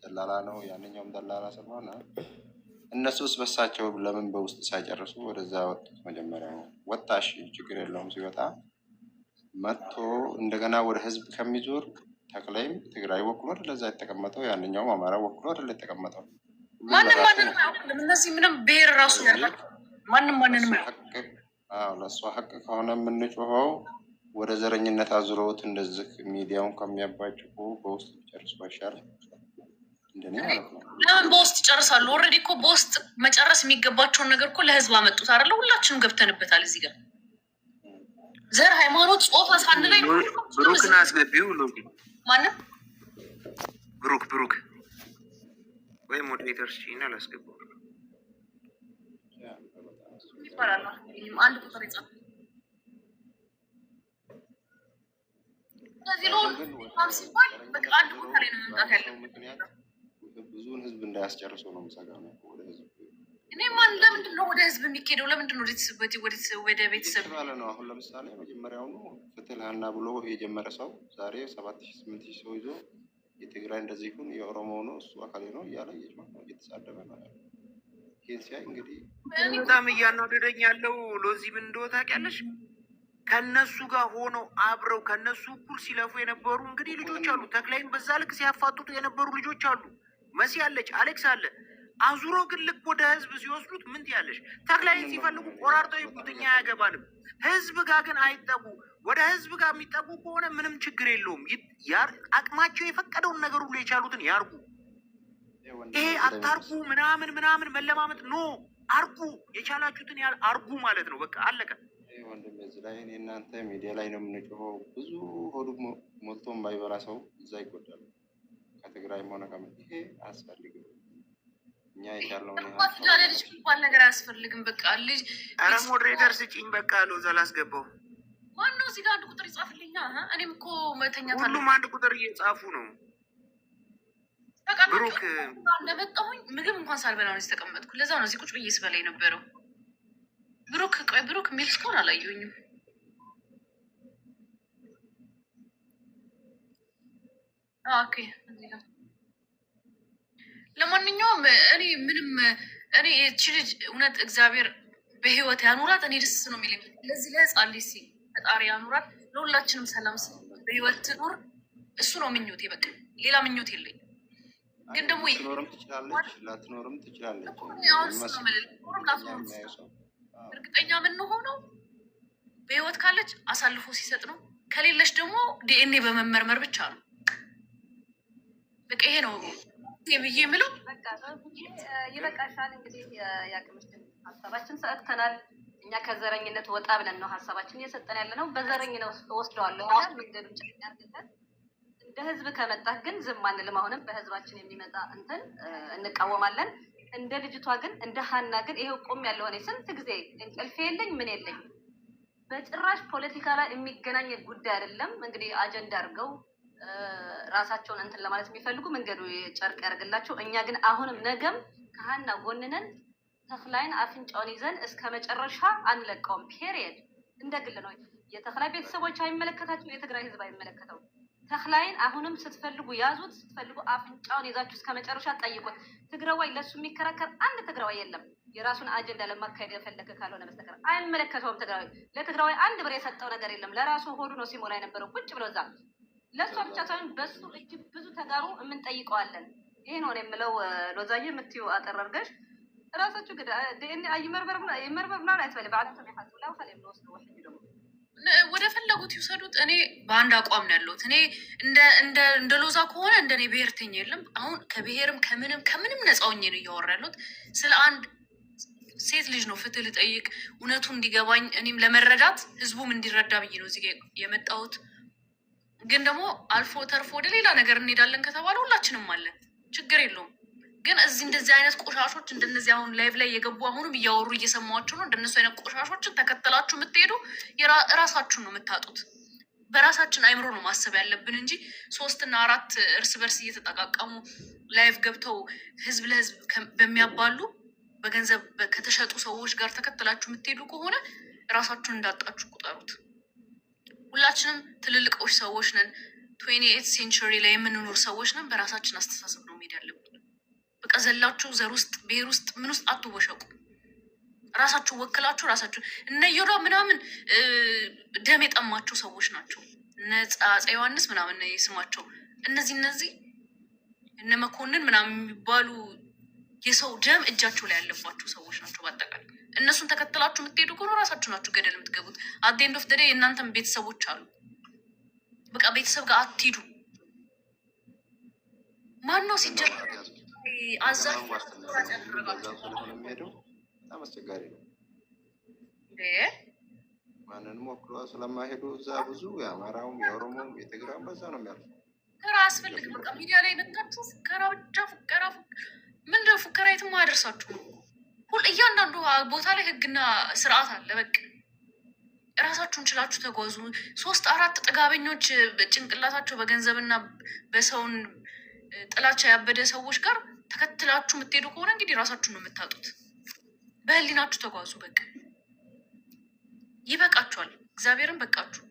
ደላላ ነው፣ ያንኛውም ደላላ ስለሆነ እነሱስ በሳቸው ለምን በውስጥ ሳይጨርሱ ወደዛ ወጡት? መጀመሪያ ወጣሽ ችግር የለውም ሲወጣ መጥቶ እንደገና ወደ ህዝብ ከሚዞር ተክላይም ትግራይ ወክሎ ለዛ የተቀመጠው ያንኛውም አማራ ወክሎ አይደለ የተቀመጠው። ማንም እነዚህ ምንም ብሔር ራሱ ያላቸው ማንም ለእሷ ሀቅ ከሆነ የምንጮኸው ወደ ዘረኝነት አዙረውት እንደዚህ ሚዲያውን ከሚያባጭቁ በውስጥ ጨርሱ አይሻልም? እንደኔ ማለት ነው። ለምን በውስጥ ይጨርሳሉ? ኦልሬዲ እኮ በውስጥ መጨረስ የሚገባቸውን ነገር እኮ ለህዝብ አመጡት አይደለ? ሁላችንም ገብተንበታል። እዚህ ጋር ዘር፣ ሃይማኖት፣ ጾታ ሳንለይ ብሩክን አስገቢው ነው ማንም ብሩክ ወይ ሞዴሬተር ሲና አላስገባው ይባላል። አንድ ቁጥር ይጻፍ ስለዚህ ነው ሲባል በቃ አንድ ቁጥር ነው መምጣት ያለው። ብዙውን ህዝብ እንዳያስጨርሰው ነው የምሰጋው ነው ወደ ህዝብ። እኔ ማን ለምንድን ነው ወደ ህዝብ የሚኬደው? ለምንድን ነው ወደ ቤተሰብ ማለት ነው? አሁን ለምሳሌ መጀመሪያውኑ ፍትህ ለሀና ብሎ የጀመረ ሰው ዛሬ 7000 8000 ሰው ይዞ የትግራይ እንደዚህ ይሁን የኦሮሞ ነው እሱ አካሌ ነው እያለ እየተሳደበ ነው ያለው። ይሄን ሲያይ እንግዲህ በጣም እያናደደኝ ያለው ሎዚ ምን እንደሆነ ታውቂያለሽ? ከነሱ ጋር ሆነው አብረው ከነሱ እኩል ሲለፉ የነበሩ እንግዲህ ልጆች አሉ። ተክላይን በዛ ልክ ሲያፋጡት የነበሩ ልጆች አሉ። መሲ አለች፣ አሌክስ አለ። አዙሮ ግን ልክ ወደ ህዝብ ሲወስዱት ምን ትያለሽ? ተክላይን ሲፈልጉ ቆራርጠው ይቁት፣ እኛ አያገባንም። ህዝብ ጋር ግን አይጠጉ። ወደ ህዝብ ጋር የሚጠጉ ከሆነ ምንም ችግር የለውም። አቅማቸው የፈቀደውን ነገር ሁሉ የቻሉትን ያርጉ። ይሄ አታርጉ ምናምን መለማመጥ ኖ፣ አርጉ። የቻላችሁትን ያህል አርጉ ማለት ነው። በቃ አለቀ። ወንድም እዚህ ላይ እኔ እናንተ ሚዲያ ላይ ነው የምንጮኸው። ብዙ ሆዱ ሞልቶ የማይበላ ሰው እዛ ይጎዳል። ከትግራይም ሆነ ይሄ አያስፈልግም። እኛ የቻልነው ልጅ እንኳን ነገር አያስፈልግም። በቃ ልጅ ኧረ ሞዴሬተር ስጪኝ በቃ ነው ዘላስገባው። ማነው እዚህ ጋር አንድ ቁጥር ይጻፍልኛ? እኔም እኮ መተኛት አለ። ሁሉም አንድ ቁጥር እየጻፉ ነው። ብሩክ እንደመጣሁኝ ምግብ እንኳን ሳልበላ ነው የተቀመጥኩ። ለዛ ነው እዚህ ቁጭ ብዬ ስበላ የነበረው። ብሩክ የሚል እስካሁን አላየሁኝም። ኦኬ ለማንኛውም እኔ እቺ ልጅ እውነት እግዚአብሔር በህይወት ያኑራት። እኔ ደስ ነው የሚለኝ ለዚህ ለህፃን ልጅ ሲል ፈጣሪ ያኑራት። ለሁላችንም ሰላም በህይወት ትኑር። እሱ ነው ምኞቴ። በቃ ሌላ ምኞት የለኝም። ግን ደግሞ ትኖርም ትችላለች ላትኖርም ትችላለች። እርግጠኛ የምንሆነው በህይወት ካለች አሳልፎ ሲሰጥ ነው። ከሌለች ደግሞ ዲኤንኤ በመመርመር ብቻ ነው። በቃ ይሄ ነው ብዬ የምለው። ይበቃሻል። እንግዲህ የአቅምሽን ሀሳባችን ሰጥተናል። እኛ ከዘረኝነት ወጣ ብለን ነው ሀሳባችን እየሰጠን ያለ ነው። በዘረኝነት ወስደዋለሁ መንገዱ ጨርገን እንደ ህዝብ ከመጣህ ግን ዝም አንልም። አሁንም በህዝባችን የሚመጣ እንትን እንቃወማለን። እንደ ልጅቷ ግን እንደ ሀና ግን ይሄው ቆም ያለው እኔ ስንት ጊዜ እንቅልፍ የለኝ ምን የለኝ። በጭራሽ ፖለቲካ ላይ የሚገናኝ ጉዳይ አይደለም። እንግዲህ አጀንዳ አድርገው ራሳቸውን እንትን ለማለት የሚፈልጉ መንገዱ ጨርቅ ያደርግላቸው። እኛ ግን አሁንም ነገም ከሀና ጎንነን ተክላይን አፍንጫውን ይዘን እስከ መጨረሻ አንለቀውም። ፔሪየድ። እንደ ግል ነው። የተክላይ ቤተሰቦች አይመለከታቸው፣ የትግራይ ህዝብ አይመለከተው። ተክላይን አሁንም ስትፈልጉ ያዙት፣ ስትፈልጉ አፍንጫውን ይዛችሁ እስከ መጨረሻ ጠይቁት። ትግራዋይ ለሱ የሚከራከር አንድ ትግራዋይ የለም። የራሱን አጀንዳ ለማካሄድ የፈለገ ካልሆነ በስተቀር አይመለከተውም። ትግራዋይ ለትግራዋይ አንድ ብር የሰጠው ነገር የለም። ለራሱ ሆዱ ነው ሲሞላ የነበረው ቁጭ ብሎ እዛ። ለእሷ ብቻ ሳይሆን በሱ እጅግ ብዙ ተጋሩ የምንጠይቀዋለን። ይሄ ነው የምለው። ሎዛዬ የምትይው አጠር አድርገሽ ራሳችሁ ግዳ ዲኤንኤ ይመርመር ምናምን አይትበል በአለም ያሳስብ ላው ካለ የምንወስደው ወይ ደግሞ ወደ ፈለጉት ይውሰዱት። እኔ በአንድ አቋም ነው ያለሁት። እኔ እንደ ሎዛ ከሆነ እንደኔ ብሔርተኛ የለም። አሁን ከብሔርም ከምንም ነፃ ሆኜ ነው እያወራ ያለሁት። ስለ አንድ ሴት ልጅ ነው ፍትህ ልጠይቅ፣ እውነቱ እንዲገባኝ፣ እኔም ለመረዳት ህዝቡም እንዲረዳ ብዬ ነው እዚህ የመጣሁት። ግን ደግሞ አልፎ ተርፎ ወደ ሌላ ነገር እንሄዳለን ከተባለ ሁላችንም አለን፣ ችግር የለውም። ግን እዚህ እንደዚህ አይነት ቆሻሾች እንደነዚህ አሁን ላይቭ ላይ የገቡ አሁንም እያወሩ እየሰማችሁ ነው። እንደነሱ አይነት ቆሻሾችን ተከተላችሁ የምትሄዱ እራሳችሁን ነው የምታጡት። በራሳችን አይምሮ ነው ማሰብ ያለብን እንጂ 3 እና 4 እርስ በርስ እየተጠቃቀሙ ላይቭ ገብተው ህዝብ ለህዝብ በሚያባሉ በገንዘብ ከተሸጡ ሰዎች ጋር ተከተላችሁ የምትሄዱ ከሆነ ራሳችሁን እንዳጣችሁ ቁጠሩት። ሁላችንም ትልልቆች ሰዎች ነን። 28 ሴንቸሪ ላይ የምንኖር ሰዎች ነን። በራሳችን አስተሳሰብ ነው መሄድ ያለብን። በቃ ዘላችሁ ዘር ውስጥ ብሔር ውስጥ ምን ውስጥ አትወሸቁ። ራሳችሁ ወክላችሁ ራሳችሁ እነ ዮዳ ምናምን ደም የጠማቸው ሰዎች ናቸው። አፄ ዮሐንስ ምናምን ስማቸው እነዚህ እነ መኮንን ምናምን የሚባሉ የሰው ደም እጃቸው ላይ ያለባቸው ሰዎች ናቸው። በአጠቃላይ እነሱን ተከትላችሁ የምትሄዱ ከሆነ ራሳችሁ ናችሁ ገደል የምትገቡት። አት ኤንድ ኦፍ ዘ ዴይ የእናንተም ቤተሰቦች አሉ። በቃ ቤተሰብ ጋር አትሂዱ። ማን ነው ሲጀምር አዛዥ የሚሄደው በጣም አስቸጋሪ ነው። ማንንም ወክሎ ስለማይሄዱ እዛ ብዙ የአማራውም የኦሮሞም የትግራይም በዛ ነው የሚያልፉ። ፉከራ አያስፈልግም። በቃ ሚዲያ ላይ መጣችሁ ፉከራ ብቻ ፉከራ ምንድነው? ፉከራ የትም አያደርሳችሁ ነው። እያንዳንዱ ቦታ ላይ ህግና ስርዓት አለ። በቃ እራሳችሁን ችላችሁ ተጓዙ። 3-4 ጥጋበኞች ጭንቅላታቸው በገንዘብና በሰውን ጥላቻ ያበደ ሰዎች ጋር ተከትላችሁ የምትሄዱ ከሆነ እንግዲህ ራሳችሁን ነው የምታጡት። በህሊናችሁ ተጓዙ። በቃ ይበቃችኋል። እግዚአብሔርን በቃችሁ።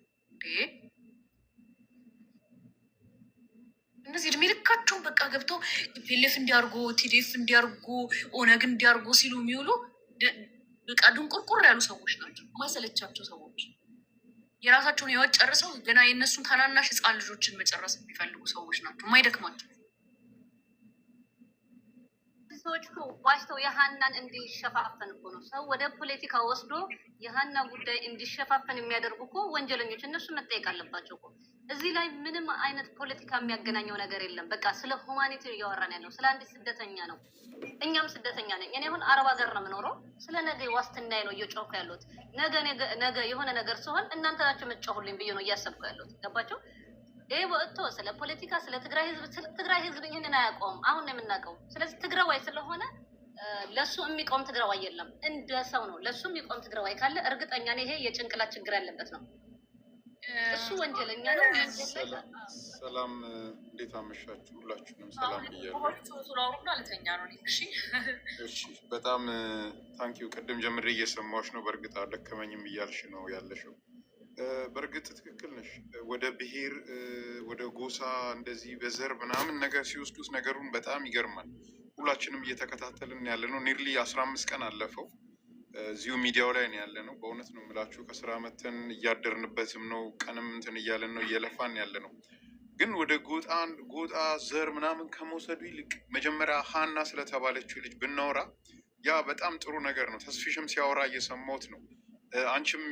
እነዚህ እድሜ ልካቸውን በቃ ገብተው ፒኤልኤፍ እንዲያርጉ ቲዲኤፍ እንዲያርጉ ኦነግ እንዲያርጉ ሲሉ የሚውሉ በቃ ድንቁርቁር ያሉ ሰዎች ናቸው። ማይሰለቻቸው ሰዎች የራሳቸውን ህይወት ጨርሰው ገና የእነሱን ታናናሽ ህፃን ልጆችን መጨረስ የሚፈልጉ ሰዎች ናቸው። ማይደክማቸው ሰዎች ዋሽተው የሀናን እንዲሸፋፈን እኮ ነው ሰው ወደ ፖለቲካ ወስዶ የሀና ጉዳይ እንዲሸፋፈን የሚያደርጉ እኮ ወንጀለኞች እነሱ መጠየቅ አለባቸው እኮ። እዚህ ላይ ምንም አይነት ፖለቲካ የሚያገናኘው ነገር የለም። በቃ ስለ ሁማኒቲ እያወራን ያለው ስለ አንዲት ስደተኛ ነው። እኛም ስደተኛ ነኝ። እኔ አሁን አረብ ሀገር ነው የምኖረው። ስለ ነገ ዋስትናዬ ነው እየጮኩ ያለሁት። ነገ የሆነ ነገር ሲሆን እናንተ ናችሁ የምትጮሁልኝ ብዬ ነው እያሰብኩ ያለሁት። ገባችሁ? ይህ ወጥቶ ስለ ፖለቲካ ስለ ትግራይ ህዝብ ይህንን አያውቀውም። አሁን ነው የምናውቀው። ስለዚህ ትግራዋይ ስለሆነ ለሱ የሚቆም ትግራዋይ የለም። እንደ ሰው ነው ለሱ የሚቆም ትግራዋይ ካለ እርግጠኛ ነኝ ይሄ የጭንቅላት ችግር ያለበት ነው። እሱ ወንጀለኛ ነው። ሰላም፣ እንዴት አመሻችሁ? ሁላችሁንም ሰላም ብያለሁ። እሺ፣ በጣም ታንኪዩ። ቅድም ጀምሬ እየሰማሁሽ ነው። በእርግጥ አልደከመኝም እያልሽ ነው ያለሽው። በእርግጥ ትክክል ነሽ። ወደ ብሔር ወደ ጎሳ እንደዚህ በዘር ምናምን ነገር ሲወስዱት ነገሩን በጣም ይገርማል። ሁላችንም እየተከታተልን ያለ ነው። ኒርሊ 15 ቀን አለፈው። እዚሁ ሚዲያው ላይ ነው ያለ ነው። በእውነት ነው የምላችሁ። ከስራ መተን እያደርንበትም ነው። ቀንም እንትን እያለን ነው፣ እየለፋን ያለ ነው። ግን ወደ ጎጣ ዘር ምናምን ከመውሰዱ ይልቅ መጀመሪያ ሀና ስለተባለችው ልጅ ብናወራ ያ በጣም ጥሩ ነገር ነው። ተስፊሽም ሲያወራ እየሰማሁት ነው። አንቺም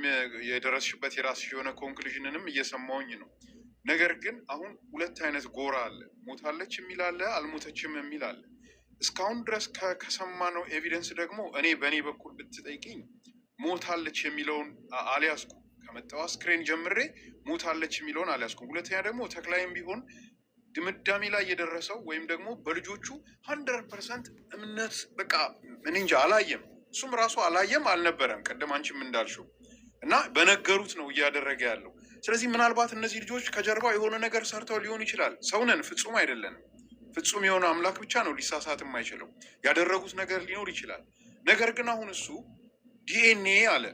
የደረስሽበት የራስሽ የሆነ ኮንክሉዥንንም እየሰማውኝ ነው። ነገር ግን አሁን ሁለት አይነት ጎራ አለ። ሞታለች የሚል አለ፣ አልሞተችም የሚል አለ። እስካሁን ድረስ ከሰማነው ኤቪደንስ ደግሞ እኔ በእኔ በኩል ብትጠይቅኝ ሞታለች የሚለውን አልያዝኩም። ከመጣው አስክሬን ጀምሬ ሞታለች የሚለውን አልያዝኩም። ሁለተኛ ደግሞ ተክላይም ቢሆን ድምዳሜ ላይ የደረሰው ወይም ደግሞ በልጆቹ 100% እምነት በቃ እኔ እንጃ አላየም። እሱም ራሱ አላየም አልነበረም። ቀደም አንቺም እንዳልሽው እና በነገሩት ነው እያደረገ ያለው። ስለዚህ ምናልባት እነዚህ ልጆች ከጀርባው የሆነ ነገር ሰርተው ሊሆን ይችላል። ሰውነን ፍጹም አይደለንም። ፍጹም የሆነ አምላክ ብቻ ነው ሊሳሳት የማይችለው። ያደረጉት ነገር ሊኖር ይችላል። ነገር ግን አሁን እሱ ዲኤንኤ አለ።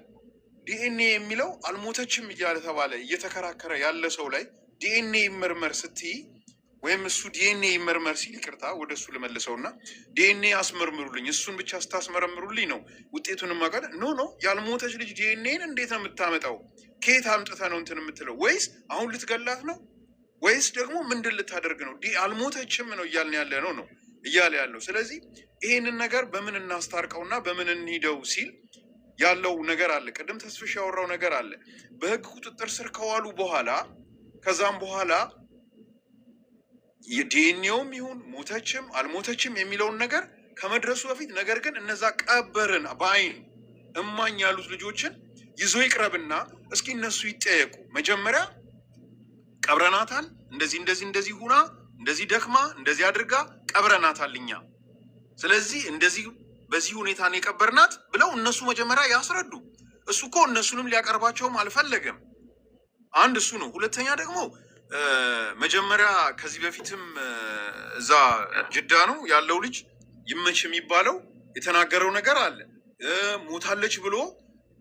ዲኤንኤ የሚለው አልሞተችም እያለ ተባለ እየተከራከረ ያለ ሰው ላይ ዲኤንኤ ይመርመር ስትይ ወይም እሱ ዲኤንኤ ይመርመር ሲል ይቅርታ ወደ እሱ ልመልሰውና ዲኤንኤ አስመርምሩልኝ፣ እሱን ብቻ ስታስመረምሩልኝ ነው ውጤቱን ማቀድ። ኖ ያልሞተች ልጅ ዲኤንኤን እንዴት ነው የምታመጣው? ከየት አምጥተ ነው እንትን የምትለው? ወይስ አሁን ልትገላት ነው? ወይስ ደግሞ ምንድን ልታደርግ ነው? አልሞተችም ነው እያልን ያለ ነው እያለ ያለው። ስለዚህ ይሄንን ነገር በምን እናስታርቀውና በምን እንሂደው ሲል ያለው ነገር አለ። ቅድም ተስፍሽ ያወራው ነገር አለ። በህግ ቁጥጥር ስር ከዋሉ በኋላ ከዛም በኋላ የዲኤንኤውም ይሁን ሞተችም አልሞተችም የሚለውን ነገር ከመድረሱ በፊት ነገር ግን እነዛ ቀበርን በአይን እማኝ ያሉት ልጆችን ይዞ ይቅረብና እስኪ እነሱ ይጠየቁ። መጀመሪያ ቀብረናታል፣ እንደዚህ ሁና እንደዚህ ደክማ እንደዚህ አድርጋ ቀብረናታል እኛ፣ ስለዚህ እንደዚህ በዚህ ሁኔታ ነው የቀበርናት ብለው እነሱ መጀመሪያ ያስረዱ። እሱ እኮ እነሱንም ሊያቀርባቸውም አልፈለገም። አንድ እሱ ነው። ሁለተኛ ደግሞ መጀመሪያ ከዚህ በፊትም እዛ ጅዳ ነው ያለው ልጅ ይመች የሚባለው የተናገረው ነገር አለ። ሞታለች ብሎ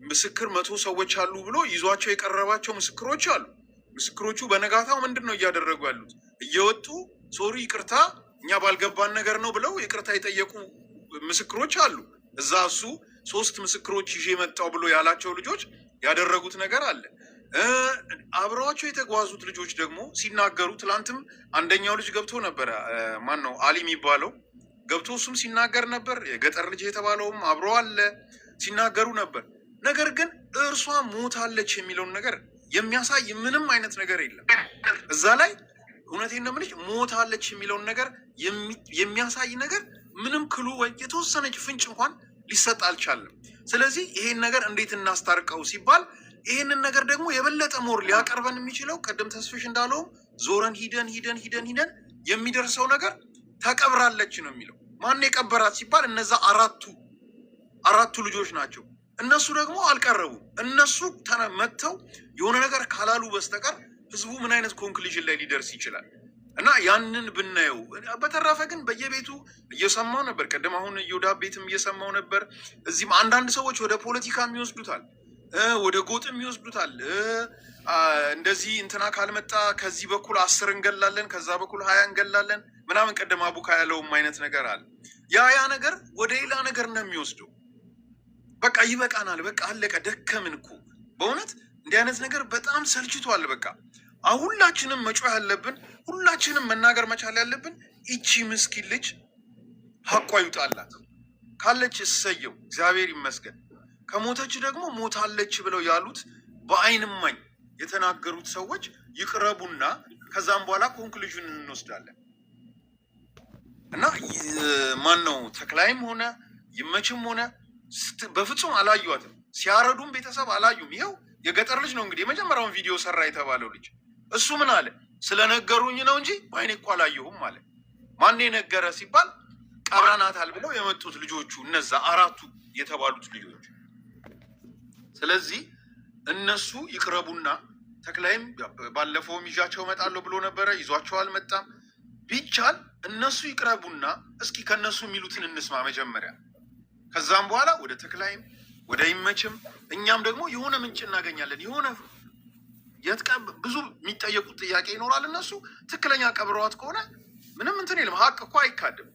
ምስክር 100 ሰዎች አሉ ብሎ ይዟቸው የቀረባቸው ምስክሮች አሉ። ምስክሮቹ በነጋታው ምንድን ነው እያደረጉ ያሉት? እየወጡ ሶሪ ይቅርታ እኛ ባልገባን ነገር ነው ብለው ይቅርታ የጠየቁ ምስክሮች አሉ። እዛ እሱ 3 ምስክሮች ይዤ መጣው ብሎ ያላቸው ልጆች ያደረጉት ነገር አለ። አብረዋቸው የተጓዙት ልጆች ደግሞ ሲናገሩ ትላንትም አንደኛው ልጅ ገብቶ ነበረ። ማን ነው አሊ የሚባለው ገብቶ እሱም ሲናገር ነበር። የገጠር ልጅ የተባለውም አብሮ አለ ሲናገሩ ነበር። ነገር ግን እርሷ ሞታለች የሚለውን ነገር የሚያሳይ ምንም አይነት ነገር የለም እዛ ላይ። እውነቴን ነው የምልሽ፣ ሞታለች የሚለውን ነገር የሚያሳይ ነገር ምንም ክሉ ወይ የተወሰነች ፍንጭ እንኳን ሊሰጥ አልቻለም። ስለዚህ ይሄን ነገር እንዴት እናስታርቀው ሲባል ይሄንን ነገር ደግሞ የበለጠ ሞር ሊያቀርበን የሚችለው ቅድም ተስፍሽ እንዳለው ዞረን ሂደን የሚደርሰው ነገር ተቀብራለች ነው የሚለው። ማን የቀበራት ሲባል እነዛ አራቱ ልጆች ናቸው። እነሱ ደግሞ አልቀረቡም። እነሱ መጥተው የሆነ ነገር ካላሉ በስተቀር ህዝቡ ምን አይነት ኮንክሉዥን ላይ ሊደርስ ይችላል? እና ያንን ብናየው። በተረፈ ግን በየቤቱ እየሰማው ነበር። ቀደም አሁን ዮዳ ቤትም እየሰማው ነበር። እዚህም አንዳንድ ሰዎች ወደ ፖለቲካ የሚወስዱታል፣ ወደ ጎጥም ይወስዱታል። እንደዚህ እንትና ካልመጣ ከዚህ በኩል 10 እንገላለን፣ ከዛ በኩል 20 እንገላለን ምናምን። ቀደም አቡካ ያለውም አይነት ነገር አለ። ያ ነገር ወደ ሌላ ነገር ነው የሚወስደው። በቃ ይበቃናል፣ በቃ አለቀ፣ ደከምን እኮ በእውነት እንዲህ አይነት ነገር በጣም ሰልችቷል። በቃ ሁላችንም መጮህ ያለብን፣ ሁላችንም መናገር መቻል ያለብን ይቺ ምስኪን ልጅ ሀቋ ይውጣላት። ካለች እሰየው፣ እግዚአብሔር ይመስገን። ከሞተች ደግሞ ሞታለች ብለው ያሉት በአይን እማኝ የተናገሩት ሰዎች ይቅረቡና ከዛም በኋላ ኮንክሉዥን እንወስዳለን። እና ማን ነው ተክላይም ሆነ ይመችም ሆነ በፍጹም አላዩዋትም። ሲያረዱም ቤተሰብ አላዩም። ይኸው የገጠር ልጅ ነው እንግዲህ የመጀመሪያውን ቪዲዮ ሰራ የተባለው ልጅ። እሱ ምን አለ? ስለነገሩኝ ነው እንጂ በአይኔ እኮ አላየሁም አለ። ማን የነገረ ሲባል ቀብረናታል ብለው የመጡት ልጆቹ፣ እነዛ 4 የተባሉት ልጆች። ስለዚህ እነሱ ይቅረቡና ተክላይም ባለፈውም ይዣቸው እመጣለሁ ብሎ ነበረ፣ ይዟቸው አልመጣም። ቢቻል እነሱ ይቅረቡና እስኪ ከነሱ የሚሉትን እንስማ መጀመሪያ። ከዛም በኋላ ወደ ተክላይም ወደ ይመችም እኛም ደግሞ የሆነ ምንጭ እናገኛለን። የሆነ ብዙ የሚጠየቁት ጥያቄ ይኖራል። እነሱ ትክክለኛ ቀብረዋት ከሆነ ምንም እንትን የለም። ሀቅ እኮ አይካድም።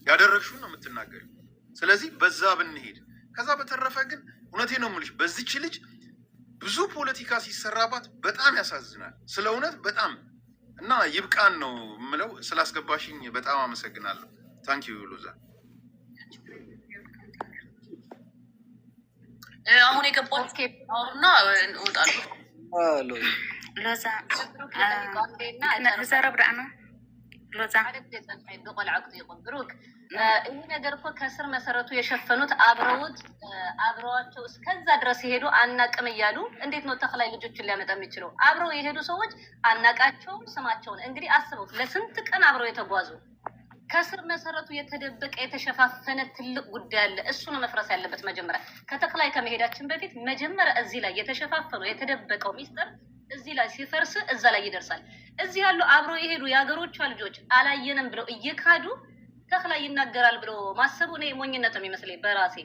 ያደረግሽውን ነው የምትናገሪው። ስለዚህ በዛ ብንሄድ። ከዛ በተረፈ ግን እውነቴን ነው የምልሽ በዚች ልጅ ብዙ ፖለቲካ ሲሰራባት በጣም ያሳዝናል። ስለ እውነት በጣም እና ይብቃን ነው የምለው። ስላስገባሽኝ በጣም አመሰግናለሁ። ታንኪዩ ሎዛ። አሁን የገባሁት አሁንና እወጣለሁ። ሎዛ ዘረብ ዳዕና ሎዛ ብሩክ ይህ ነገር እኮ ከስር መሰረቱ የሸፈኑት አብረዋቸው እስከዛ ድረስ የሄዱ አናቅም እያሉ እንዴት ነው ተክላይ ልጆችን ሊያመጣ የሚችለው? አብረው የሄዱ ሰዎች አናቃቸውም ስማቸውን። እንግዲህ አስበውት ለስንት ቀን አብረው የተጓዙ ከስር መሰረቱ የተደበቀ የተሸፋፈነ ትልቅ ጉዳይ አለ። እሱ ነው መፍረስ ያለበት። መጀመሪያ ከተክላይ ከመሄዳችን በፊት መጀመሪያ እዚህ ላይ የተሸፋፈነው የተደበቀው ሚስጥር እዚህ ላይ ሲፈርስ እዛ ላይ ይደርሳል። እዚህ ያሉ አብረው የሄዱ የሀገሮቿ ልጆች አላየንም ብለው እየካዱ ተክላይ ይናገራል ብሎ ማሰቡ እኔ ሞኝነት ነው የሚመስለኝ በራሴ።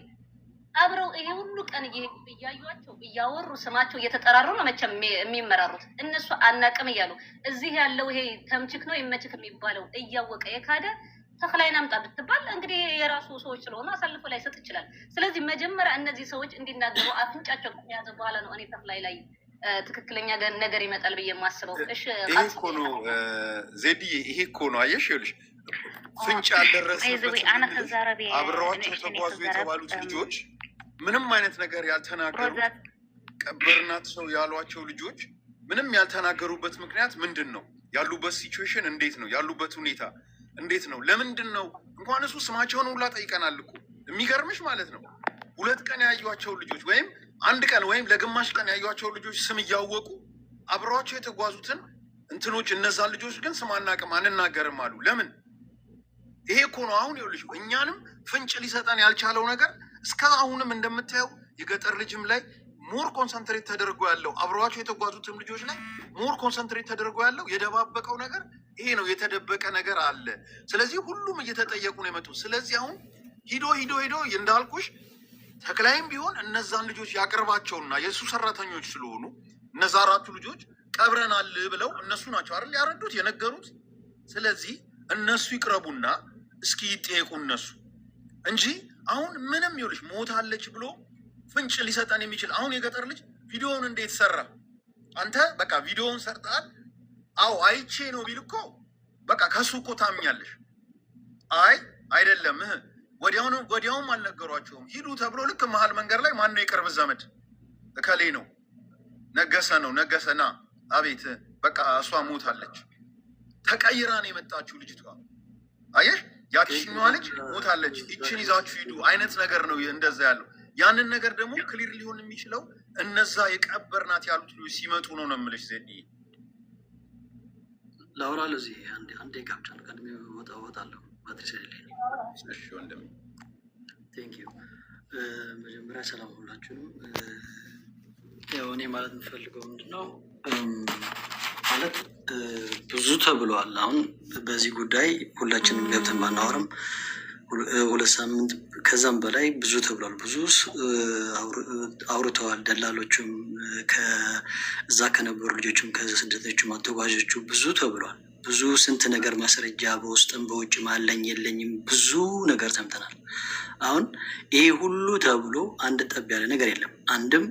አብረው ይሄ ሁሉ ቀን እያዩቸው እያወሩ ስማቸው እየተጠራሩ ነው መቼም የሚመራሩት። እነሱ አናቅም እያሉ እዚህ ያለው ይሄ ተምችክ ነው ይመችክ የሚባለው እያወቀ የካደ ተክላይን አምጣ ብትባል እንግዲህ የራሱ ሰዎች ስለሆኑ አሳልፎ ላይ ሰጥ ይችላል። ስለዚህ መጀመሪያ እነዚህ ሰዎች እንዲናገሩ አፍንጫቸው ከያዘ በኋላ ነው እኔ ተክላይ ላይ ትክክለኛ ነገር ይመጣል ብዬ የማስበው። እሺ ይሄ እኮ ነው ዜድዬ፣ ይሄ እኮ ነው አየሽ፣ ይኸውልሽ ፍንጭ ያልደረሰበት አብረዋቸው ተጓዙ የተባሉት ልጆች ምንም አይነት ነገር ያልተናገሩ ቀበርናት ሰው ያሏቸው ልጆች ምንም ያልተናገሩበት ምክንያት ምንድን ነው? ያሉበት ሲቹዌሽን እንዴት ነው? ያሉበት ሁኔታ እንዴት ነው? ለምንድን ነው? እንኳን እሱ ስማቸውን ሁላ ጠይቀናል እኮ። የሚገርምሽ ማለት ነው 2 ቀን ያዩቸው ልጆች ወይም 1 ቀን ወይም ለግማሽ ቀን ያዩቸው ልጆች ስም እያወቁ አብረዋቸው የተጓዙትን እንትኖች እነዛን ልጆች ግን ስም አናውቅም አንናገርም አሉ። ለምን? ይሄ እኮ ነው አሁን ይኸውልሽ እኛንም ፍንጭ ሊሰጠን ያልቻለው ነገር እስከ አሁንም እንደምታየው የገጠር ልጅም ላይ ሞር ኮንሰንትሬት ተደርጎ ያለው አብረዋቸው የተጓዙትም ልጆች ላይ ሞር ኮንሰንትሬት ተደርጎ ያለው የደባበቀው ነገር ይሄ ነው። የተደበቀ ነገር አለ። ስለዚህ ሁሉም እየተጠየቁ ነው የመጡት። ስለዚህ አሁን ሂዶ እንዳልኩሽ ተክላይም ቢሆን እነዛን ልጆች ያቀርባቸውና የእሱ ሰራተኞች ስለሆኑ እነዛ 4 ልጆች ቀብረናል ብለው እነሱ ናቸው አይደል ያረዱት የነገሩት። ስለዚህ እነሱ ይቅረቡና እስኪ ይጠየቁ እነሱ እንጂ አሁን ምንም ይኸውልሽ ሞታለች ብሎ ፍንጭ ሊሰጠን የሚችል አሁን የገጠር ልጅ ቪዲዮውን እንዴት ሰራ? አንተ በቃ ቪዲዮውን ሰርተሃል፣ አዎ አይቼ ነው ቢል እኮ በቃ ከሱ እኮ ታምኛለሽ። አይ አይደለም ወዲያውም አልነገሯቸውም ሂዱ ተብሎ ልክ መሀል መንገድ ላይ ማነው የቅርብ ዘመድ እከሌ ነው ነገሰና አቤት በቃ እሷ ሞታለች ተቀይራ ነው የመጣችው ልጅቷ። አየሽ ያቺኛዋ ልጅ ሞታለች ይችን ይዛችሁ ሂዱ አይነት ነገር ነው እንደዛ ያለው። ያንን ነገር ደግሞ ክሊር ሊሆን የሚችለው እነዛ የቀበርናት ያሉት ልጅ ሲመጡ ነው ነው የምልሽ። ዜድ ላውራ ለዚህ አንዴ ካፕቻል ቀድሜ ወጣለሁ ባትሪ ስለሌለኝ። እሺ ወንድም ቴንክ ዩ። መጀመሪያ ሰላም ሁላችሁንም። ያው እኔ ማለት የምፈልገው ምንድነው ማለት ብዙ ተብሏል። አሁን በዚህ ጉዳይ ሁላችንም ገብተን ባናወራም 2 ሳምንት ከዛም በላይ ብዙ ተብሏል። ብዙ አውርተዋል። ደላሎቹም ከዛ ከነበሩ ልጆችም ከስደተኞቹም አተጓዦቹ ብዙ ተብሏል። ብዙ ስንት ነገር ማስረጃ በውስጥም በውጭም አለኝ የለኝም ብዙ ነገር ሰምተናል። አሁን ይሄ ሁሉ ተብሎ አንድ ጠብ ያለ ነገር የለም። አንድም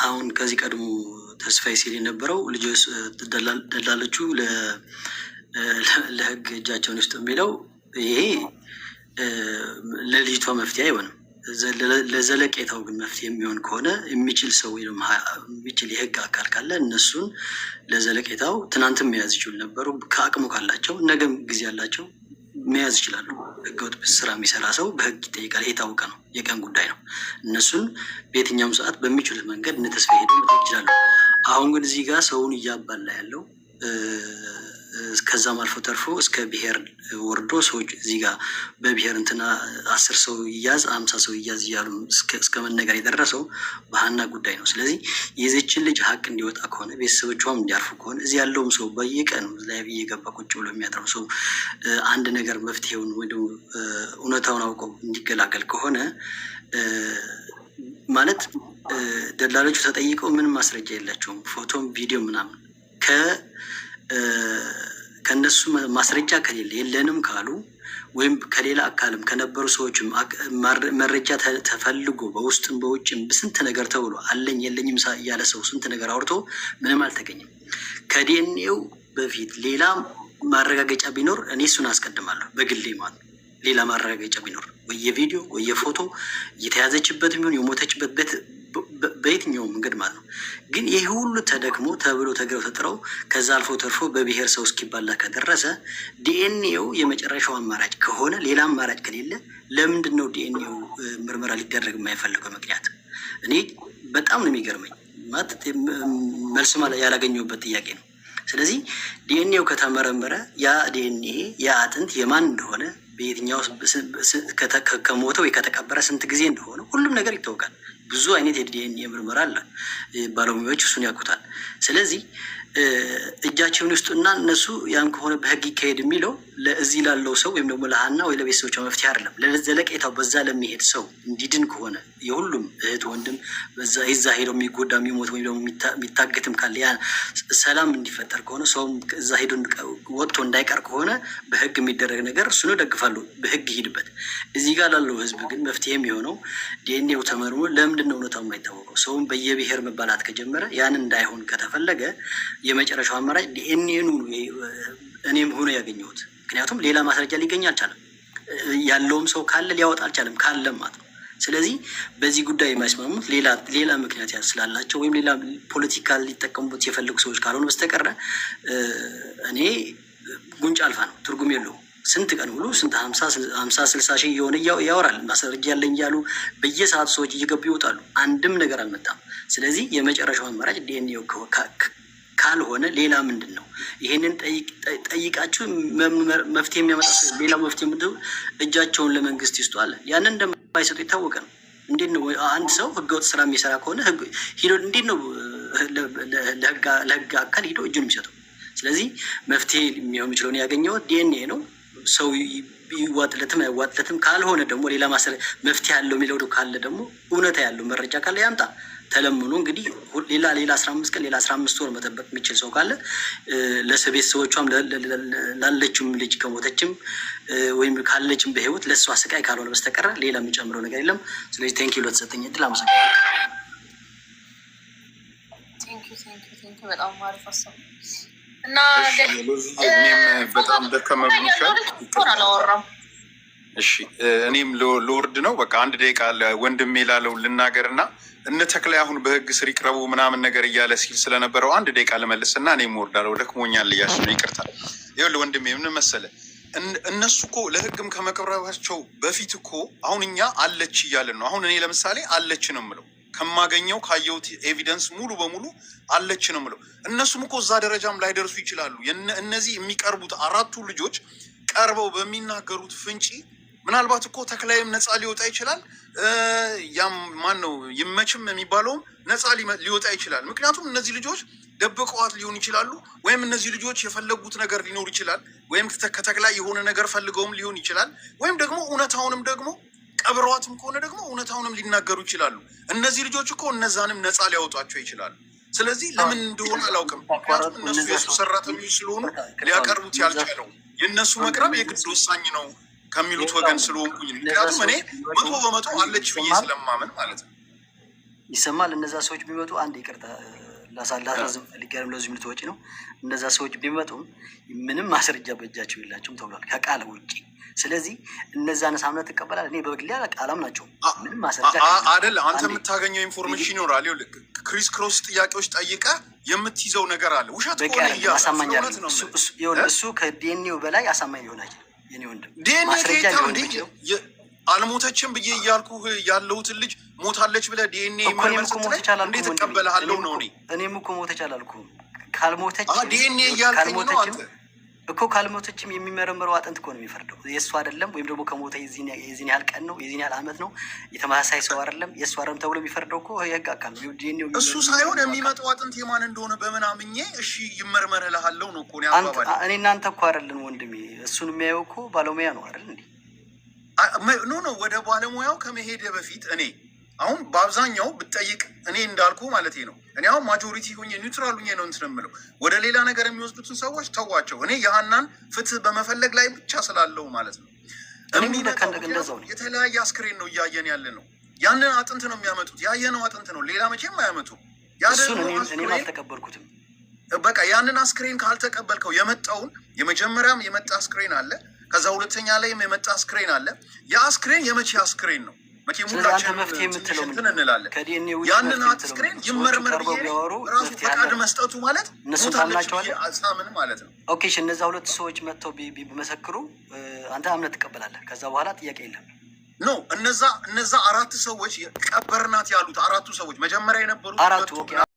አሁን ከዚህ ቀድሞ ተስፋዬ ሲል የነበረው ልጆች ደላሎቹ ለህግ እጃቸውን ውስጥ የሚለው ይሄ ለልጅቷ መፍትሄ አይሆንም። ለዘለቄታው ግን መፍትሄ የሚሆን ከሆነ የሚችል ሰው ወይም የሚችል የህግ አካል ካለ እነሱን ለዘለቄታው ትናንትም መያዝ ይችሉ ነበሩ። ከአቅሙ ካላቸው ነገም ጊዜ ያላቸው መያዝ ይችላሉ። ህገወጥ ስራ የሚሰራ ሰው በህግ ይጠይቃል። የታወቀ ነው፣ የቀን ጉዳይ ነው። እነሱን በየትኛውም ሰዓት በሚችሉት መንገድ እነ ተስፋ ሄዱ ይችላሉ። አሁን ግን እዚህ ጋር ሰውን እያባላ ያለው ከዛም አልፎ ተርፎ እስከ ብሔር ወርዶ ሰዎች እዚህ ጋር በብሔር እንትና 10 ሰው ይያዝ 50 ሰው ይያዝ እያሉ እስከ መነገር የደረሰው በሀና ጉዳይ ነው። ስለዚህ የዚችን ልጅ ሀቅ እንዲወጣ ከሆነ ቤተሰቦቿም እንዲያርፉ ከሆነ እዚህ ያለውም ሰው በየቀኑ ላይ እየገባ ቁጭ ብሎ የሚያድረው ሰው አንድ ነገር መፍትሄውን ወይ ደግሞ እውነታውን አውቀው እንዲገላገል ከሆነ ማለት ደላሎቹ ተጠይቀው ምንም ማስረጃ የላቸውም። ፎቶም ቪዲዮ ምናምን ከነሱ ማስረጃ ከሌለ የለንም ካሉ ወይም ከሌላ አካልም ከነበሩ ሰዎችም መረጃ ተፈልጎ በውስጥም በውጭም ስንት ነገር ተብሎ አለኝ የለኝም ያለ ሰው ስንት ነገር አውርቶ ምንም አልተገኘም። ከዲኤንኤው በፊት ሌላ ማረጋገጫ ቢኖር እኔ እሱን አስቀድማለሁ በግሌ ማለት ነው። ሌላ ማረጋገጫ ቢኖር ወይ የቪዲዮ ወይ የፎቶ የተያዘችበት የሚሆን የሞተችበት በየትኛው መንገድ ማለት ነው። ግን ይህ ሁሉ ተደክሞ ተብሎ ተግረው ተጥረው ከዛ አልፎ ተርፎ በብሔር ሰው እስኪባላ ከደረሰ ዲኤንኤው የመጨረሻው አማራጭ ከሆነ ሌላ አማራጭ ከሌለ ለምንድን ነው ዲኤንኤው ምርመራ ሊደረግ የማይፈልገው ምክንያት? እኔ በጣም ነው የሚገርመኝ። ማለት መልስ ያላገኘሁበት ጥያቄ ነው። ስለዚህ ዲኤንኤው ከተመረመረ ያ ዲኤንኤ ያ አጥንት የማን እንደሆነ በየትኛው ከሞተው ከተቀበረ ስንት ጊዜ እንደሆነ ሁሉም ነገር ይታወቃል። ብዙ አይነት የዲኤንኤ ምርመራ አለ። ባለሙያዎች እሱን ያውቁታል። ስለዚህ እጃቸውን ውስጡና እነሱ ያን ከሆነ በህግ ይካሄድ የሚለው ለዚህ ላለው ሰው ወይም ደግሞ ለሀና ወይ ለቤተሰቦቿ መፍትሄ አይደለም። ለዘለቄታው በዛ ለሚሄድ ሰው እንዲድን ከሆነ የሁሉም እህት ወንድም በዛ ይዛ ሄደው የሚጎዳ የሚሞት ወይም ደግሞ የሚታገትም ካለ ያ ሰላም እንዲፈጠር ከሆነ ሰውም እዛ ሄዶ ወጥቶ እንዳይቀር ከሆነ በህግ የሚደረግ ነገር እሱን ደግፋለሁ። በህግ ይሄድበት። እዚህ ጋር ላለው ህዝብ ግን መፍትሄ የሚሆነው ዲኤንኤው ተመርምሮ ለምንድን ነው እውነታው የማይታወቀው? ሰውም በየብሔር መባላት ከጀመረ ያን እንዳይሆን ከተፈለገ የመጨረሻው አማራጭ ዲኤንኤኑ እኔም ሆኖ ያገኘሁት። ምክንያቱም ሌላ ማስረጃ ሊገኝ አልቻለም። ያለውም ሰው ካለ ሊያወጣ አልቻለም ካለም ማለት ነው። ስለዚህ በዚህ ጉዳይ የማይስማሙት ሌላ ምክንያት ስላላቸው ወይም ሌላ ፖለቲካ ሊጠቀሙበት የፈለጉ ሰዎች ካልሆነ በስተቀረ እኔ ጉንጭ አልፋ ነው፣ ትርጉም የለውም። ስንት ቀን ሙሉ ስንት 50-60 ሺህ የሆነ ያወራል። ማስረጃ ያለኝ እያሉ በየሰዓቱ ሰዎች እየገቡ ይወጣሉ። አንድም ነገር አልመጣም። ስለዚህ የመጨረሻው አማራጭ ዲኤንኤው ካልሆነ ሌላ ምንድን ነው? ይሄንን ጠይቃችሁ መፍትሄ የሚያመጣ ሌላ መፍትሄ ምንድነው? እጃቸውን ለመንግስት ይስጡ አለ። ያንን እንደማይሰጡ የታወቀ ነው። እንዴት ነው አንድ ሰው ህገወጥ ስራ የሚሰራ ከሆነ ሂዶ እንዴት ነው ለህግ አካል ሂዶ እጁን የሚሰጠው? ስለዚህ መፍትሄ የሚሆን የሚችለውን ያገኘው ዲኤንኤ ነው። ሰው ይዋጥለትም አይዋጥለትም ካልሆነ ደግሞ ሌላ መፍትሄ ያለው የሚለው ካለ ደግሞ እውነታ ያለው መረጃ ካለ ያምጣ። ተለምኖ እንግዲህ ሌላ 15 ቀን ሌላ 15 ወር መጠበቅ የሚችል ሰው ካለ ለቤተሰቦቿም ላለችም ልጅ ከሞተችም ወይም ካለችም በህይወት ለእሷ ስቃይ ካልሆነ በስተቀር ሌላ የሚጨምረው ነገር የለም። ስለዚህ ቴንኪው ለተሰጠኝ እድል አመሰግናለሁ። ቴንኪው በጣም አሪፍ ሀሳብ እና በጣም ደከመ ብሎሻል። እሺ እኔም ለወርድ ነው በቃ 1 ደቂቃ ወንድሜ ላለው ልናገር እና እነ ተክላይ አሁን በህግ ስር ይቅረቡ ምናምን ነገር እያለ ሲል ስለነበረው 1 ደቂቃ ልመልስ እና እኔም ወርዳለሁ ደክሞኛል እያልሽ ነው። ይቅርታ። ይኸውልህ ወንድሜ ምን መሰለህ እነሱ እኮ ለህግም ከመቅረባቸው በፊት እኮ አሁን እኛ አለች እያለን ነው። አሁን እኔ ለምሳሌ አለች ነው የምለው ከማገኘው ካየሁት ኤቪደንስ ሙሉ በሙሉ አለች ነው የምለው። እነሱም እኮ እዛ ደረጃም ላይደርሱ ይችላሉ። እነዚህ የሚቀርቡት 4ቱ ልጆች ቀርበው በሚናገሩት ፍንጪ ምናልባት እኮ ተክላይም ነፃ ሊወጣ ይችላል። ያም ማን ነው ይመችም የሚባለውም ነፃ ሊወጣ ይችላል። ምክንያቱም እነዚህ ልጆች ደብቀዋት ሊሆን ይችላሉ፣ ወይም እነዚህ ልጆች የፈለጉት ነገር ሊኖር ይችላል፣ ወይም ከተክላይ የሆነ ነገር ፈልገውም ሊሆን ይችላል፣ ወይም ደግሞ እውነታውንም ደግሞ ቀብረዋትም ከሆነ ደግሞ እውነታውንም ሊናገሩ ይችላሉ። እነዚህ ልጆች እኮ እነዛንም ነፃ ሊያወጧቸው ይችላሉ። ስለዚህ ለምን እንደሆነ አላውቅም። ምክንያቱም እነሱ የሱ ሰራተኞች ስለሆኑ ሊያቀርቡት ያልቻለው የእነሱ መቅረብ የግድ ወሳኝ ነው ከሚሉት ወገን ስለሆንኩኝ፣ ምክንያቱም እኔ 100% አለች ብዬ ስለማመን ማለት ነው። ይሰማል። እነዛ ሰዎች ቢመጡ አንድ ይቅርታ ላሳዝም ፈልጌያለሁ። ለዚህ ምልትወጪ ነው። እነዛ ሰዎች ቢመጡ ምንም ማስረጃ በእጃቸው የላቸውም ተብሏል ከቃል ውጭ። ስለዚህ እነዛን ሳምነት ትቀበላል። እኔ በግሌ አላም ናቸው ምንም ማስረጃ አይደለ። አንተ የምታገኘው ኢንፎርሜሽን ይኖራል። ይኸውልህ ክሪስ ክሮስ ጥያቄዎች ጠይቀህ የምትይዘው ነገር አለ። ውሸት ከሆነ አሳማኝ እሱ ከዲኤንኤው በላይ አሳማኝ ሊሆን አይችልም። የኔ ወንድም ዲኤንኤ አልሞተችም ብዬ እያልኩ ያለሁትን ልጅ ሞታለች ብለህ ዲኤንኤ እንዴት እቀበልሃለሁ ነው? እኔም እኮ ሞተች አላልኩም። ካልሞተች ዲኤንኤ እያልከኝ ነው አንተ እኮ። ካልሞተችም የሚመረመረው አጥንት እኮ ነው የሚፈርደው። የእሱ አይደለም። ወይም ደግሞ ከሞተ የዚህን ያህል ቀን ነው የዚህን ያህል ዓመት ነው የተመሳሳይ ሰው አይደለም የእሱ አይደለም ተብሎ የሚፈርደው እኮ የህግ አካል ነው። ዲኤንኤ እሱ ሳይሆን የሚመጣው አጥንት የማን እንደሆነ በምን አምኜ እሺ ይመርመር እልሃለሁ ነው እኮ። እኔ እናንተ እኮ አይደለን ወንድሜ፣ እሱን የሚያየው እኮ ባለሙያ ነው አይደል እንዴ? ኖ ወደ ባለሙያው ከመሄደ በፊት እኔ አሁን በአብዛኛው ብትጠይቅ እኔ እንዳልኩ ማለት ነው። እኔ አሁን ማጆሪቲ ሆኜ ኒውትራል ሆኜ ነው እንትን የምለው። ወደ ሌላ ነገር የሚወስዱትን ሰዎች ተዋቸው። እኔ የሀናን ፍትህ በመፈለግ ላይ ብቻ ስላለው ማለት ነው። የተለያየ አስክሬን ነው እያየን ያለ ነው። ያንን አጥንት ነው የሚያመጡት። ያየነው አጥንት ነው፣ ሌላ መቼም አያመጡም። እኔም አልተቀበልኩትም። በቃ ያንን አስክሬን ካልተቀበልከው የመጣውን የመጀመሪያም የመጣ አስክሬን አለ፣ ከዛ ሁለተኛ ላይም የመጣ አስክሬን አለ። ያ አስክሬን የመቼ አስክሬን ነው? መቼም ሁላችንም እንላለን ያንን አስክሬን ይመርመር ብዬ ራሱ ፈቃድ መስጠቱ ማለት ሳምን ማለት ነው። ኦኬ እነዛ 2 ሰዎች መጥተው ቢመሰክሩ አንተ እምነት ትቀበላለህ? ከዛ በኋላ ጥያቄ የለም ኖ እነዛ 4 ሰዎች ቀበርናት ያሉት 4ቱ ሰዎች መጀመሪያ የነበሩት